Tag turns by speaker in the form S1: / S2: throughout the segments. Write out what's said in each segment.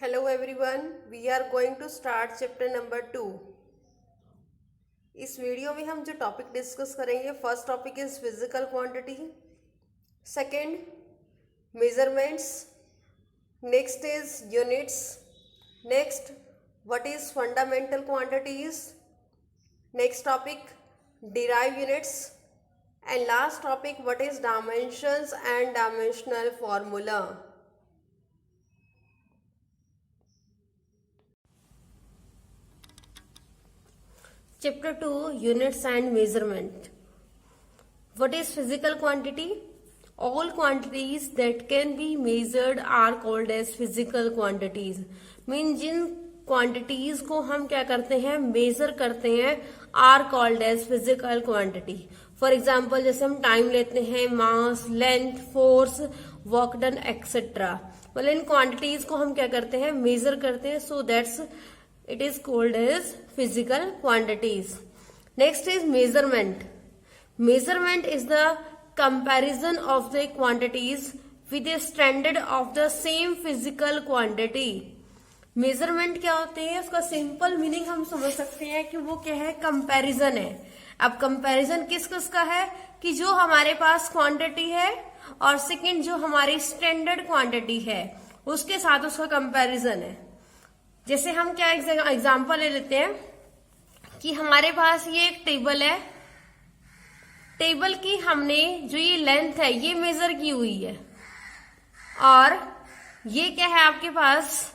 S1: Hello everyone, we are going to start chapter number 2. इस video में हम जो टॉपिक डिस्कस करेंगे, first topic is physical quantity, second measurements, next is units, next what is fundamental quantities, next topic derive units and last topic what is dimensions and dimensional formula. Chapter 2 Units and Measurement. What is physical quantity? All quantities that can be measured are called as physical quantities. Mean Jin quantities को हम क्या करते हैं measure करते हैं are called as physical quantity. For example जैसे हम time लेते हैं, mass, length, force, work done, etc. मतलब इन quantities को हम क्या करते हैं measure करते हैं, so that's it is called as physical quantities. Next is measurement. Measurement is the comparison of the quantities with a standard of the same physical quantity. Measurement क्या होते हैं, उसका सिंपल मीनिंग हम समझ सकते हैं कि वो क्या है, कंपैरिजन है. अब कंपैरिजन किस किस का है कि जो हमारे पास क्वांटिटी है और सेकंड जो हमारी स्टैंडर्ड क्वांटिटी है उसके साथ उसका कंपैरिजन है. जैसे हम क्या एग्जांपल ले लेते हैं कि हमारे पास ये एक टेबल है, टेबल की हमने जो ये लेंथ है ये मेजर की हुई है और ये क्या है आपके पास,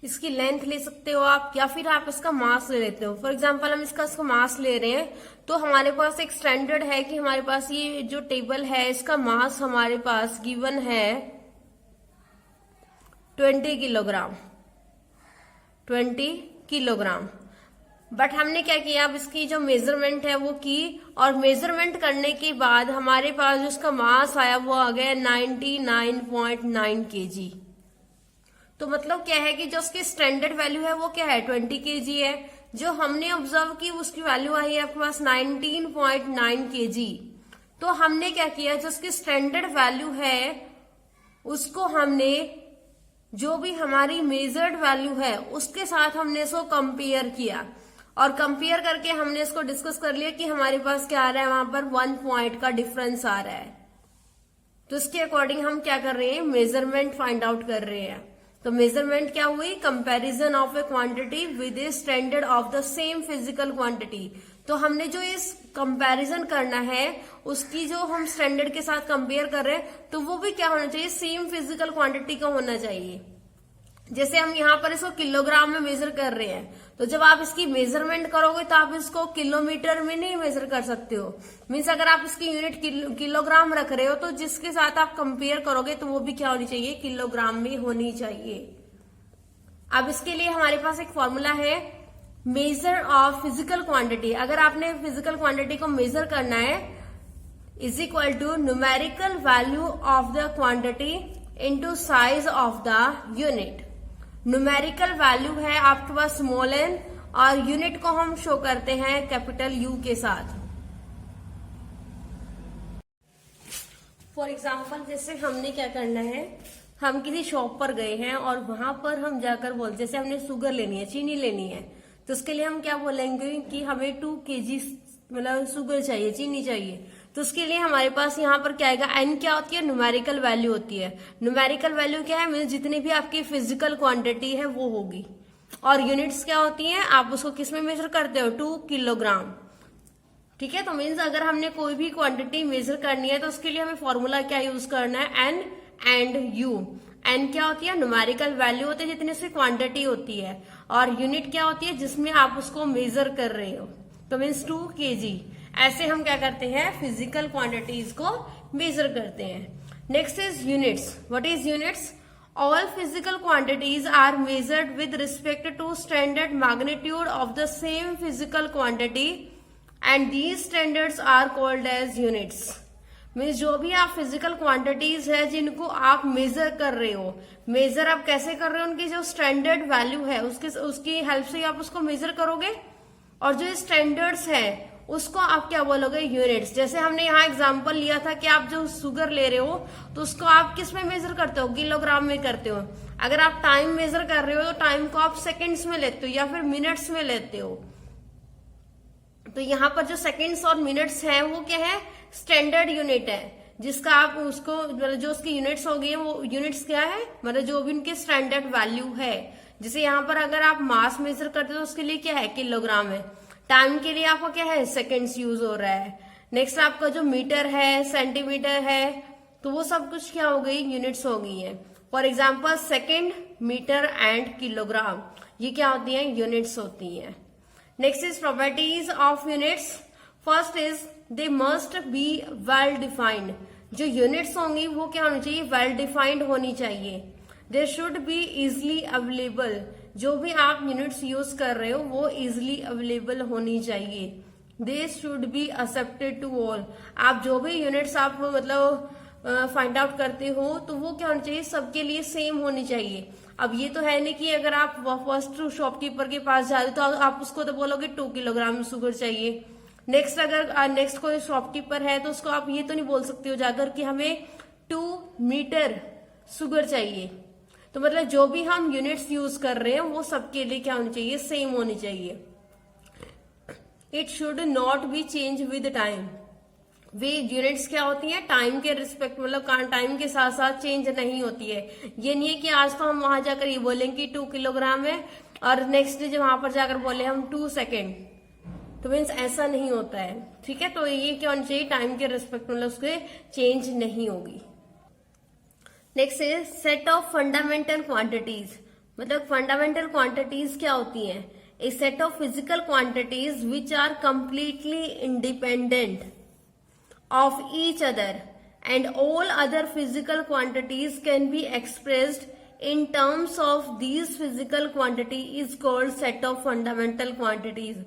S1: इसकी लेंथ ले सकते हो आप या फिर आप इसका मास ले लेते हो. फॉर एग्जांपल हम इसका मास ले रहे हैं तो हमारे पास एक स्टैंडर्ड है कि हमारे पास ये जो टेबल है इसका मास हमारे पास गिवन है 20 किलोग्राम. बट हमने क्या किया, अब इसकी जो मेजरमेंट है वो की और मेजरमेंट करने के बाद हमारे पास जो उसका मास आया वो आ गया 99.9 kg. तो मतलब क्या है कि जो उसकी स्टैंडर्ड वैल्यू है वो क्या है 20 kg है. जो हमने ऑब्जर्व की उसकी वैल्यू आई है आपके पास 19.9 kg. तो हमने क्या किया, जो उसकी स्टैंडर्ड वैल्यू है उसको हमने जो भी हमारी मेजर्ड वैल्यू है उसके साथ हमने इसको कंपेयर किया और कंपेयर करके हमने इसको डिस्कस कर लिया कि हमारे पास क्या आ रहा है, वहां पर 1 पॉइंट का डिफरेंस आ रहा है. तो इसके अकॉर्डिंग हम क्या कर रहे हैं, मेजरमेंट फाइंड आउट कर रहे हैं. तो मेजरमेंट क्या हुई, comparison of A quantity with a standard of the same physical quantity. तो हमने जो इस कंपैरिजन करना है उसकी जो हम स्टैंडर्ड के साथ कंपेयर कर रहे हैं तो वो भी क्या होना चाहिए, सेम फिजिकल क्वांटिटी का होना चाहिए. जैसे हम यहाँ पर इसको किलोग्राम में मेजर कर रहे हैं तो जब आप इसकी मेजरमेंट करोगे तो आप इसको किलोमीटर में नहीं मेजर कर सकते हो. मीन्स अगर आप इसकी यूनिट किलोग्राम रख रहे हो तो जिसके साथ आप कंपेयर करोगे तो वो भी क्या होनी चाहिए, किलोग्राम में होनी चाहिए. अब इसके लिए हमारे पास एक फॉर्मूला है, मेजर ऑफ फिजिकल क्वांटिटी. अगर आपने फिजिकल क्वांटिटी को मेजर करना है is equal to numerical value of the quantity into size of the unit. Numerical value है आपके पास स्मॉल एन और यूनिट को हम शो करते हैं कैपिटल यू के साथ. फॉर एग्जाम्पल जैसे हमने क्या करना है, हम किसी शॉप पर गए हैं और वहां पर हम जाकर बोल, जैसे हमने शुगर लेनी है, चीनी लेनी है, तो उसके लिए हम क्या बोलेंगे कि हमें 2 kg मतलब शुगर चाहिए, चीनी चाहिए. तो उसके लिए हमारे पास यहाँ पर क्या आएगा, एन क्या होती है, न्यूमेरिकल वैल्यू होती है. न्यूमेरिकल वैल्यू क्या है, मीन्स जितनी भी आपकी फिजिकल क्वांटिटी है वो होगी. और यूनिट्स क्या होती हैं, आप उसको किस में मेजर करते हो, 2 किलोग्राम. ठीक है, तो मीन्स अगर हमने कोई भी क्वांटिटी मेजर करनी है तो उसके लिए हमें फॉर्मूला क्या यूज करना है, एन एंड यू. एन क्या होती है, न्यूमेरिकल वैल्यू होती है जितनी उसकी क्वांटिटी होती है, और यूनिट क्या होती है जिसमें आप उसको मेजर कर रहे हो. तो मीन्स 2 kg. ऐसे हम क्या करते हैं, फिजिकल क्वांटिटीज को मेजर करते हैं. Next is units. What is units? All physical quantities are measured with respect to standard magnitude of the same physical quantity and these standards are called as units. Means जो भी आप physical quantities है जिनको आप major कर रहे हो, major आप कैसे कर रहे हो, उनकी जो स्टैंडर्ड वैल्यू है उसकी हेल्प से आप उसको मेजर करोगे और जो स्टैंडर्ड्स है उसको आप क्या बोलोगे, यूनिट्स। जैसे हमने यहाँ एग्जांपल लिया था कि आप जो शुगर ले रहे हो तो उसको आप किस में मेजर करते हो, किलोग्राम में करते हो। अगर आप टाइम मेजर कर रहे हो तो टाइम को आप सेकेंड्स में लेते हो या फिर मिनट्स में लेते हो। तो यहाँ पर जो सेकेंड्स और मिनट्स है वो क्या है, स्टैंडर्ड यूनिट है, जिसका आप उसको मतलब जो उसकी यूनिट्स हो गई वो यूनिट्स क्या है, मतलब जो भी उनके स्टैंडर्ड वैल्यू है। जैसे यहाँ पर अगर आप मास मेजर करते हो तो उसके लिए क्या है, किलोग्राम है। टाइम के लिए आपका क्या है, सेकेंड्स यूज हो रहा है। नेक्स्ट आपका जो मीटर है, सेंटीमीटर है, तो वो सब कुछ क्या हो गई, यूनिट्स हो गई है। For example second, metre and kilogram, ये क्या होती है, यूनिट्स होती है। Next is properties of units. First is they must be well defined. जो यूनिट्स होंगी वो क्या होनी चाहिए, वेल डिफाइंड होनी चाहिए। They should be easily available. जो भी आप यूनिट्स यूज कर रहे हो वो इजिली अवेलेबल होनी चाहिए। They should be accepted to all. आप जो भी यूनिट्स आप मतलब फाइंड आउट करते हो तो वो क्या होनी चाहिए, सबके लिए सेम होनी चाहिए। अब ये तो है नहीं कि अगर आप फर्स्ट शॉपकीपर के पास जा रहे हो तो आप उसको तो बोलोगे 2 किलोग्राम शुगर चाहिए। नेक्स्ट अगर नेक्स्ट कोई शॉपकीपर है तो उसको आप ये तो नहीं बोल सकते हो जाकर कि हमें 2 मीटर शुगर चाहिए। तो मतलब जो भी हम यूनिट्स यूज कर रहे हैं वो सबके लिए क्या होनी चाहिए, सेम होनी चाहिए। It should not be change with time. Way units क्या होती हैं, टाइम के रिस्पेक्ट मतलब टाइम के साथ साथ चेंज नहीं होती है। ये नहीं है कि आज तो हम वहां जाकर ये बोलेंगे कि 2 किलोग्राम है और नेक्स्ट डे जब वहां पर जाकर बोले हम 2 सेकेंड, तो मीन्स ऐसा नहीं होता है। ठीक है, तो ये क्या होना चाहिए, टाइम के रिस्पेक्ट मतलब उसके चेंज नहीं होगी। Next is set of fundamental quantities. मतलब फंडामेंटल क्वांटिटीज क्या होती हैं, a set of physical quantities which are completely independent of each other and all other physical quantities can be expressed in terms of these physical quantity is called set of fundamental quantities।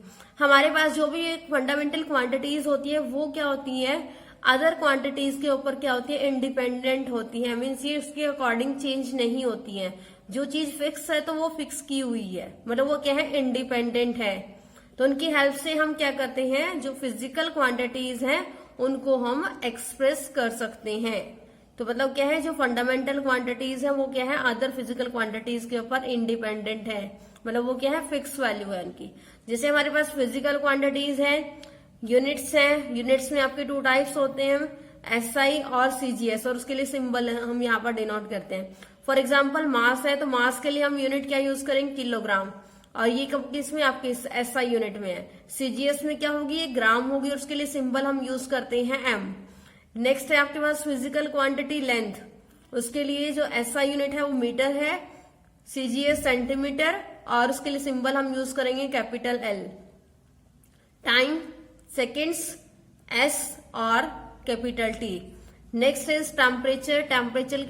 S1: हमारे पास जो भी fundamental quantities होती है वो क्या होती है, other quantities के ऊपर क्या होती है, इंडिपेंडेंट होती है। मीन्स ये उसके अकॉर्डिंग चेंज नहीं होती है। जो चीज फिक्स है तो वो फिक्स की हुई है, मतलब वो क्या है, इंडिपेंडेंट है। तो उनकी हेल्प से हम क्या करते हैं, जो फिजिकल क्वांटिटीज हैं उनको हम एक्सप्रेस कर सकते हैं। तो मतलब क्या है, जो फंडामेंटल क्वांटिटीज है वो क्या है, अदर फिजिकल क्वांटिटीज के ऊपर इंडिपेंडेंट है, मतलब वो क्या है, फिक्स वैल्यू है उनकी। जैसे हमारे पास फिजिकल क्वांटिटीज है, यूनिट्स है। यूनिट्स में आपके 2 टाइप्स होते हैं, SI और CGS, और उसके लिए सिंबल हम यहाँ पर डिनोट करते हैं। फॉर एग्जाम्पल मास है तो मास के लिए हम यूनिट क्या यूज करेंगे, किलोग्राम, और ये किसमें आपके SI यूनिट में है। CGS में क्या होगी, ये ग्राम होगी और उसके लिए सिंबल हम यूज करते हैं M। नेक्स्ट है आपके पास फिजिकल क्वांटिटी लेंथ, उसके लिए जो SI यूनिट है वो मीटर है, CGS सेंटीमीटर, और उसके लिए सिंबल हम यूज करेंगे capital L। Time seconds S और capital T। Next is temperature. Temperature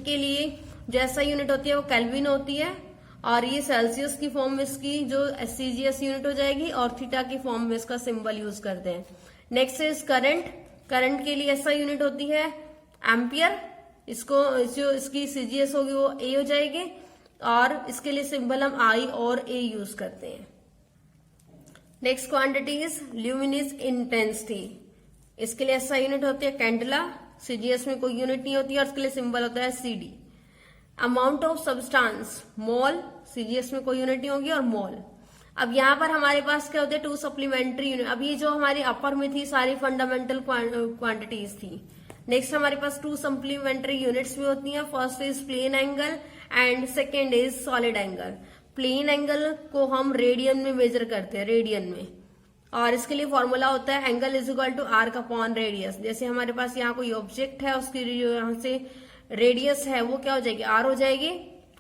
S1: के लिए जो SI यूनिट होती है वो केल्विन होती है, और ये सेल्सियस की फॉर्म में इसकी जो CGS यूनिट हो जाएगी, और थीटा की फॉर्म में इसका सिंबल यूज करते हैं। Next is current. करंट के लिए SI यूनिट होती है एम्पियर, इसको जो इसकी CGS होगी वो A हो जाएगी, और इसके लिए सिंबल हम I और A यूज करते हैं। Next quantity is luminous intensity. इसके लिए SI यूनिट होती है कैंडला, CGS में कोई यूनिट नहीं होती है, और इसके लिए सिंबल होता है CD। Amount of substance, mole, CGS में कोई यूनिट नहीं होगी, और मोल। अब यहाँ पर हमारे पास क्या होते हैं, 2 सप्लीमेंट्री यूनिट। अब ये जो हमारी अपर में थी सारी फंडामेंटल क्वांटिटीज थी। नेक्स्ट हमारे पास 2 सप्लीमेंट्री यूनिट्स भी होती हैं। First is plane angle and second is solid angle. Plane angle को हम रेडियन में मेजर करते हैं, रेडियन में, और इसके लिए फॉर्मूला होता है angle is equal to arc upon radius. जैसे हमारे पास यहाँ कोई ऑब्जेक्ट है, उसकी जो यहाँ से रेडियस है वो क्या हो जाएगी, R हो जाएगी,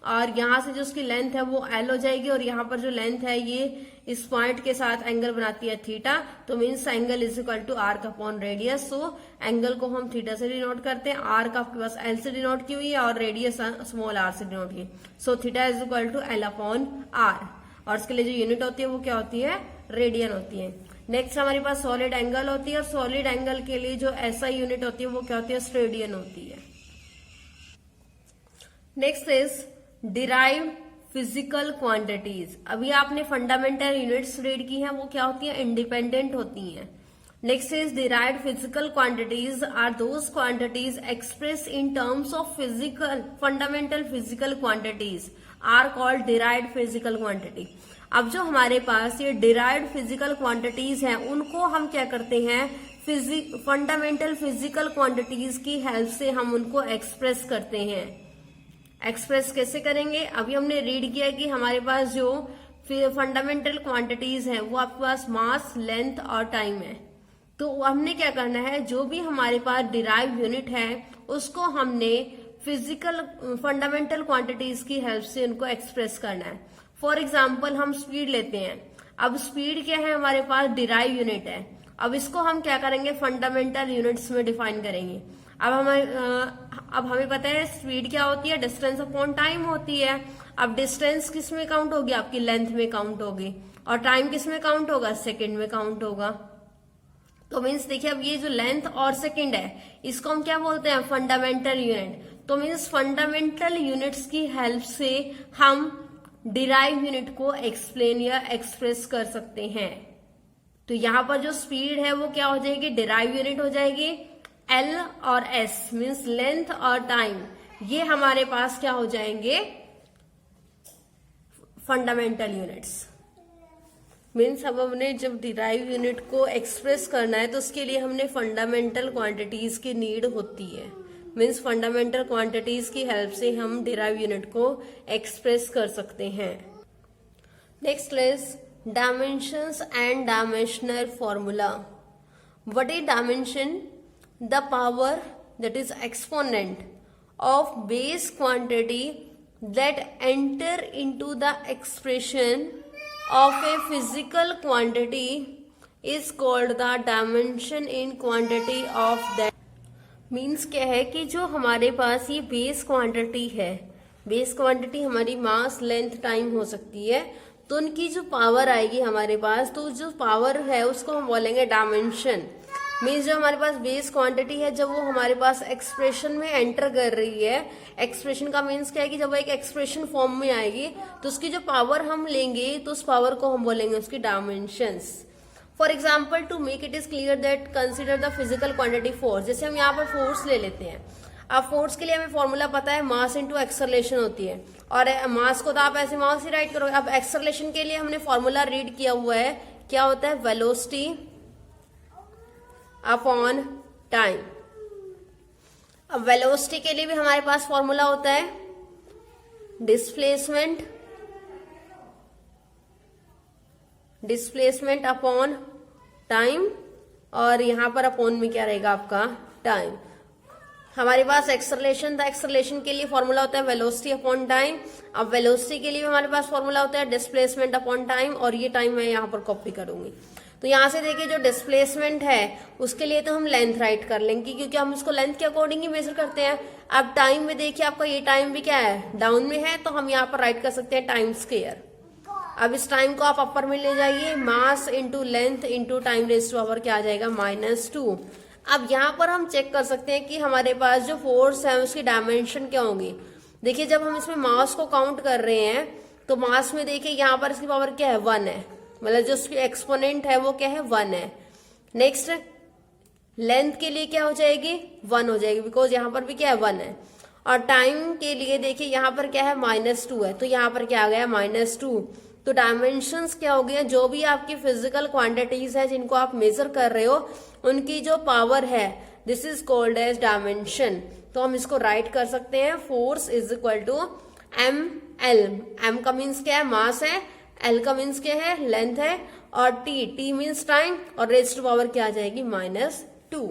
S1: और यहाँ से जो उसकी लेंथ है वो L हो जाएगी, और यहाँ पर जो लेंथ है ये इस पॉइंट के साथ एंगल बनाती है थीटा। तो means angle is equal to arc upon radius. So angle को हम थीटा से डिनोट करते हैं, आर्क आपके पास L से डिनोट की हुई है, और रेडियस स्मॉल r से डिनोट की। So theta is equal to L upon R, और इसके लिए जो यूनिट होती है वो क्या होती है, रेडियन होती है। नेक्स्ट हमारे पास सॉलिड एंगल होती है, और सॉलिड एंगल के लिए जो SI यूनिट होती है वो क्या होती है, स्टेडियन होती है। Next is derive physical quantities. अभी आपने फंडामेंटल यूनिट्स रीड की हैं, वो क्या होती हैं, इंडिपेंडेंट होती हैं। Next is derived physical quantities are those quantities express in terms of physical fundamental physical quantities are called derived physical quantity. अब जो हमारे पास ये डिराइव्ड फिजिकल क्वांटिटीज हैं, उनको हम क्या करते हैं, फंडामेंटल फिजिकल क्वांटिटीज की हेल्प से हम उनको एक्सप्रेस करते हैं। एक्सप्रेस कैसे करेंगे, अभी हमने रीड किया कि हमारे पास जो फंडामेंटल क्वांटिटीज हैं वो आपके पास मास, लेंथ और टाइम है। तो हमने क्या करना है, जो भी हमारे पास डिराइव यूनिट है उसको हमने फिजिकल फंडामेंटल क्वांटिटीज की हेल्प से उनको एक्सप्रेस करना है। फॉर एग्जाम्पल हम स्पीड लेते हैं। अब स्पीड क्या है, हमारे पास डिराइव यूनिट है। अब इसको हम क्या करेंगे, फंडामेंटल यूनिट्स में डिफाइन करेंगे। अब हमें पता है स्पीड क्या होती है, डिस्टेंस अपॉन टाइम होती है। अब डिस्टेंस किस में काउंट होगी, आपकी लेंथ में काउंट होगी, और टाइम किस में काउंट होगा, सेकंड में काउंट होगा। तो मीन्स देखिए, अब ये जो लेंथ और सेकंड है इसको हम क्या बोलते हैं, फंडामेंटल यूनिट। तो मीन्स फंडामेंटल यूनिट्स की हेल्प से हम डिराइव यूनिट को एक्सप्लेन या एक्सप्रेस कर सकते हैं। तो यहां पर जो स्पीड है वो क्या हो जाएगी, डिराइव यूनिट हो जाएगी। एल और एस मीन्स लेंथ और टाइम, ये हमारे पास क्या हो जाएंगे, फंडामेंटल यूनिट्स। मीन्स अब हमने जब डिराइव यूनिट को एक्सप्रेस करना है तो उसके लिए हमने फंडामेंटल क्वांटिटीज की नीड होती है। मीन्स फंडामेंटल क्वांटिटीज की हेल्प से हम डिराइव यूनिट को एक्सप्रेस कर सकते हैं। Next is dimensions and dimensional formula. What is dimension? The power that is exponent of base quantity that enter into the expression of a physical quantity is called the dimension in quantity of that. Means क्या है कि जो हमारे पास ये base quantity है, base quantity हमारी मास, length, time हो सकती है, तो उनकी जो पावर आएगी हमारे पास, तो जो पावर है उसको हम बोलेंगे डायमेंशन। मीन्स जो हमारे पास बेस क्वांटिटी है, जब वो हमारे पास एक्सप्रेशन में एंटर कर रही है, एक्सप्रेशन का मीन्स क्या है कि जब वो एक एक्सप्रेशन फॉर्म में आएगी तो उसकी जो पावर हम लेंगे तो उस पावर को हम बोलेंगे उसकी dimensions. For example, to make it is clear that consider the physical quantity force. जैसे हम यहाँ पर फोर्स ले लेते हैं। अब फोर्स के लिए हमें फॉर्मूला पता है, मास इंटू एक्सेलरेशन होती है, और मास को तो आप ऐसे मास ही राइट करोगे। अब एक्सेलरेशन के लिए हमने फॉर्मूला रीड किया हुआ है, क्या होता है, वेलोसिटी अपॉन टाइम। अब वेलोसिटी के लिए भी हमारे पास फॉर्मूला होता है डिस्प्लेसमेंट अपॉन टाइम, और यहां पर अपॉन में क्या रहेगा आपका, टाइम। हमारे पास एक्सेलरेशन था, एक्सेलरेशन के लिए फॉर्मूला होता है वेलोसिटी अपॉन टाइम। अब वेलोसिटी के लिए भी हमारे पास फॉर्मूला होता है डिस्प्लेसमेंट अपॉन टाइम, और ये टाइम मैं यहां पर कॉपी करूंगी। तो यहां से देखिए, जो डिस्प्लेसमेंट है उसके लिए तो हम लेंथ राइट कर लेंगे, क्योंकि हम इसको लेंथ के अकॉर्डिंग ही मेजर करते हैं। अब टाइम में देखिए, आपका ये टाइम भी क्या है, डाउन में है, तो हम यहाँ पर राइट कर सकते हैं टाइम स्क्वायर। अब इस टाइम को आप अपर में ले जाइए, mass into length into time raise to power क्या आ जाएगा, -2। अब यहाँ पर हम चेक कर सकते हैं कि हमारे पास जो फोर्स है उसकी डायमेंशन क्या होंगी। देखिए, जब हम इसमें मास को काउंट कर रहे हैं तो मास में देखिए यहाँ पर इसकी पावर क्या है, 1 है, मतलब जो उसकी एक्सपोनेंट है वो क्या है, 1 है। नेक्स्ट, लेंथ के लिए क्या हो जाएगी, 1 हो जाएगी, बिकॉज यहाँ पर भी क्या है, 1 है। और टाइम के लिए देखिए यहाँ पर क्या है, -2 है, तो यहाँ पर क्या आ गया, -2। तो डायमेंशंस क्या हो गए, जो भी आपकी फिजिकल क्वांटिटीज है जिनको आप मेजर कर रहे हो, उनकी जो पावर है, this is called as dimension. तो हम इसको राइट कर सकते हैं, force is equal to ml। m का मीन्स क्या है, मास है, l का मीन्स क्या है, लेंथ है, और t मीन्स टाइम, और रेज़ टू पावर क्या आ जाएगी, -2।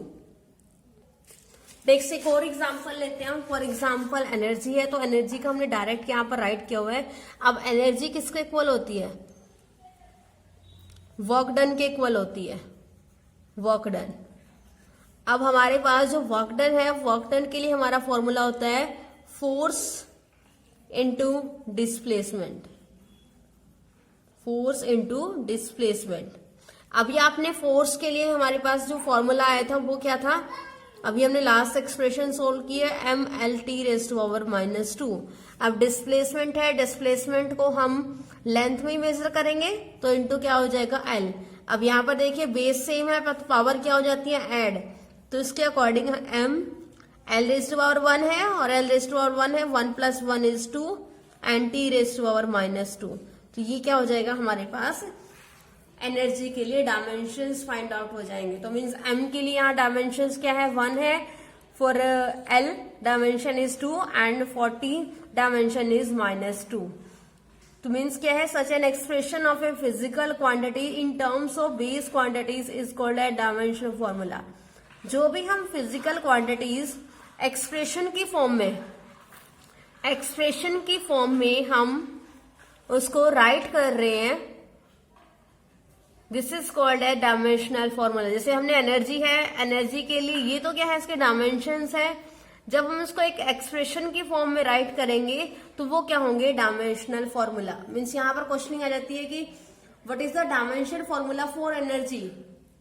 S1: नेक्स्ट एक और एग्जाम्पल लेते हैं। फॉर एग्जाम्पल एनर्जी है, तो एनर्जी का हमने डायरेक्ट यहाँ पर राइट किया हुआ है। अब एनर्जी किसके इक्वल होती है, वर्क डन के इक्वल होती है, वर्क डन। अब हमारे पास जो वर्क डन है, वर्क डन के लिए हमारा फॉर्मूला होता है force into displacement, force into displacement. अभी आपने फोर्स के लिए हमारे पास जो फॉर्मूला आया था वो क्या था, अभी हमने लास्ट एक्सप्रेशन सोल्व की है mLT⁻²। अब डिस्प्लेसमेंट है, डिस्प्लेसमेंट को हम लेंथ में ही मेजर करेंगे तो इनटू क्या हो जाएगा L। अब यहाँ पर देखिए बेस सेम है तो पावर क्या हो जाती है ऐड, तो इसके अकॉर्डिंग m L⁻1 है और L⁻1 है, 1 + 1 = 2 and T⁻²। तो ये क्या हो जाएगा हमारे पास एनर्जी के लिए डायमेंशंस फाइंड आउट हो जाएंगे। तो मीन्स m के लिए यहाँ डायमेंशंस क्या है 1 है, for L dimension is 2 and 40 dimension is -2। तो मीन्स क्या है such an expression of a physical quantity in terms of base quantities is called a dimension formula. जो भी हम फिजिकल क्वांटिटीज एक्सप्रेशन की फॉर्म में हम उसको राइट कर रहे हैं, this is called a dimensional formula. जैसे हमने एनर्जी है, एनर्जी के लिए ये तो क्या है इसके डायमेंशंस है, जब हम इसको एक एक्सप्रेशन की फॉर्म में राइट करेंगे तो वो क्या होंगे डायमेंशनल फॉर्मूला। मीन्स यहाँ पर क्वेश्चनिंग आ जाती है कि what is the dimension formula for energy,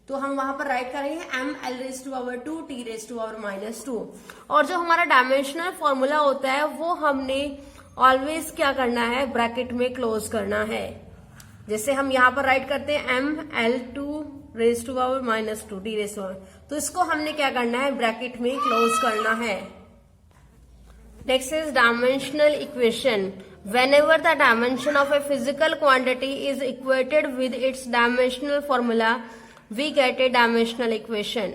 S1: तो हम वहां पर राइट करेंगे mL⁻² T⁻²। और जो हमारा डायमेंशनल फॉर्मूला होता है वो हमने ऑलवेज क्या करना है ब्रैकेट में क्लोज करना है। जैसे हम यहाँ पर राइट करते हैं mL⁻²- T⁻², तो इसको हमने क्या करना है ब्रैकेट में क्लोज करना है। Next is dimensional equation. Whenever the dimension of a physical quantity is equated with its dimensional formula, we get a dimensional equation।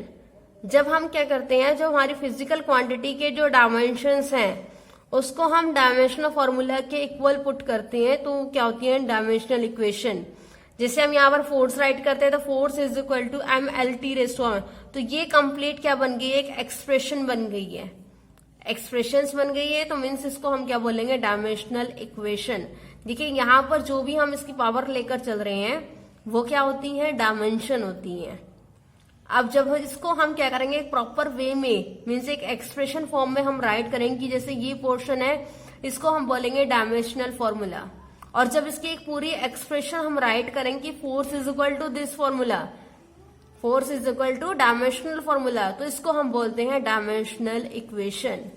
S1: जब हम क्या करते हैं, जो हमारी फिजिकल क्वांटिटी के जो डायमेंशंस हैं उसको हम डायमेंशनल फॉर्मूला के इक्वल पुट करते हैं तो क्या होती है डायमेंशनल इक्वेशन। जैसे हम यहाँ पर फोर्स राइट करते हैं तो force is equal to mLT⁻²। तो ये कंप्लीट क्या बन गई है, एक एक्सप्रेशन बन गई है, एक्सप्रेशंस बन गई है। तो मीन्स इसको हम क्या बोलेंगे डायमेंशनल इक्वेशन। देखिए यहाँ पर जो भी हम इसकी पावर लेकर चल रहे हैं वो क्या होती है डायमेंशन होती है। अब जब इसको हम क्या करेंगे एक प्रॉपर वे में, मीन्स एक एक्सप्रेशन फॉर्म में हम राइट करेंगे कि जैसे ये पोर्शन है इसको हम बोलेंगे डायमेंशनल फॉर्मूला। और जब इसकी एक पूरी एक्सप्रेशन हम राइट करेंगे force is equal to this formula, force is equal to dimensional formula, तो इसको हम बोलते हैं डायमेंशनल इक्वेशन।